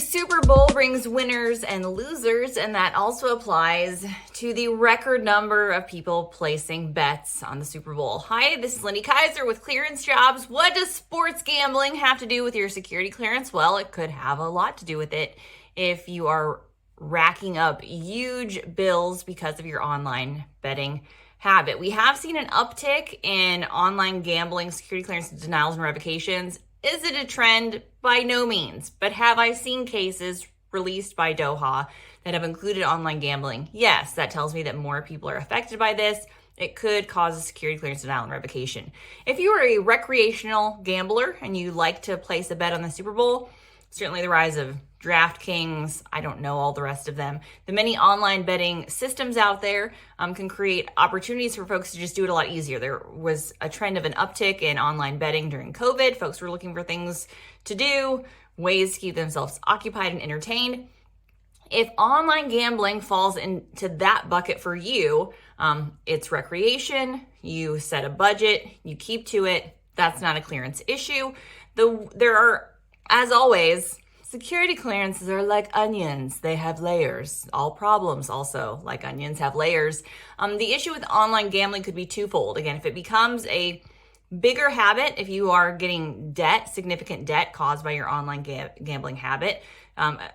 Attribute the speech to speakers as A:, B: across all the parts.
A: Every Super Bowl brings winners and losers, and that also applies to the record number of people placing bets on the Super Bowl. Hi, this is Lindy Kaiser with ClearanceJobs. What does sports gambling have to do with your security clearance? Well, it could have a lot to do with it if you are racking up huge bills because of your online betting habit. We have seen an uptick in online gambling, security clearance denials and revocations. Is it a trend? By no means. But have I seen cases released by Doha that have included online gambling? Yes, that tells me that more people are affected by this. It could cause a security clearance denial and revocation. If you are a recreational gambler and you like to place a bet on the Super Bowl, certainly the rise of DraftKings, I don't know all the rest of them. The many online betting systems out there can create opportunities for folks to just do it a lot easier. There was a trend of an uptick in online betting during COVID. Folks were looking for things to do, ways to keep themselves occupied and entertained. If online gambling falls into that bucket for you, it's recreation, you set a budget, you keep to it, that's not a clearance issue. There are, as always, security clearances are like onions. They have layers. All problems also, like onions, have layers. The issue with online gambling could be twofold. Again, if it becomes a bigger habit, if you are getting debt, significant debt caused by your online gambling habit,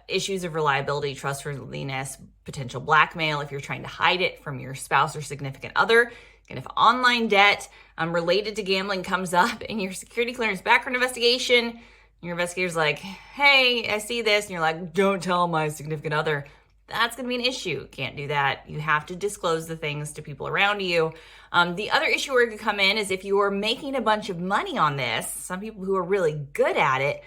A: issues of reliability, trustworthiness, potential blackmail, if you're trying to hide it from your spouse or significant other, and if online debt related to gambling comes up in your security clearance background investigation, your investigator's like, hey, I see this. And you're like, don't tell my significant other. That's going to be an issue. Can't do that. You have to disclose the things to people around you. The other issue where it could come in is if you are making a bunch of money on this, some people who are really good at it,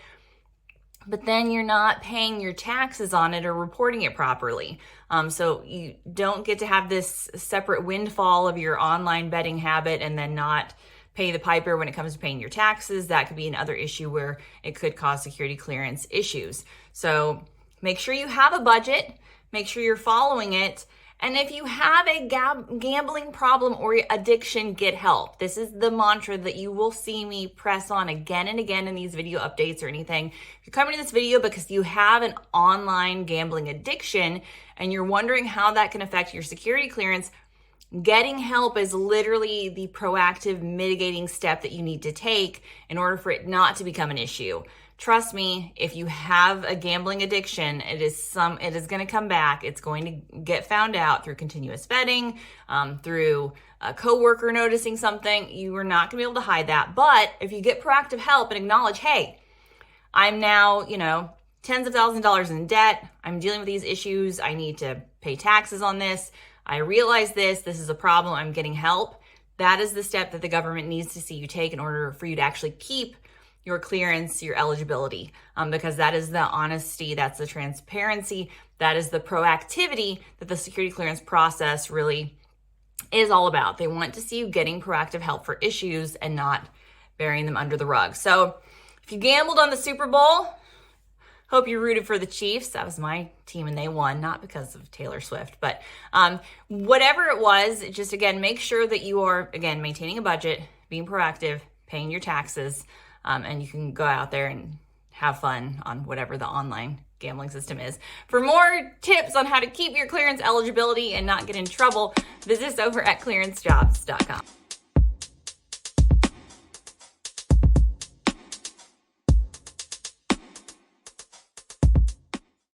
A: but then you're not paying your taxes on it or reporting it properly. So you don't get to have this separate windfall of your online betting habit and then not pay the piper when it comes to paying your taxes. That could be another issue where it could cause security clearance issues. So make sure you have a budget, make sure you're following it. And if you have a gambling problem or addiction, get help. This is the mantra that you will see me press on again and again in these video updates or anything. If you're coming to this video because you have an online gambling addiction and you're wondering how that can affect your security clearance, getting help is literally the proactive mitigating step that you need to take in order for it not to become an issue. Trust me, if you have a gambling addiction, it is going to come back. It's going to get found out through continuous vetting, through a coworker noticing something. You are not going to be able to hide that. But if you get proactive help and acknowledge, hey, I'm now, tens of thousands of dollars in debt. I'm dealing with these issues. I need to pay taxes on this. I realize this is a problem, I'm getting help. That is the step that the government needs to see you take in order for you to actually keep your clearance, your eligibility, because that is the honesty, that's the transparency, that is the proactivity that the security clearance process really is all about. They want to see you getting proactive help for issues and not burying them under the rug. So if you gambled on the Super Bowl, hope you rooted for the Chiefs. That was my team and they won, not because of Taylor Swift, but whatever it was, just again, make sure that you are, again, maintaining a budget, being proactive, paying your taxes, and you can go out there and have fun on whatever the online gambling system is. For more tips on how to keep your clearance eligibility and not get in trouble, visit us over at ClearanceJobs.com.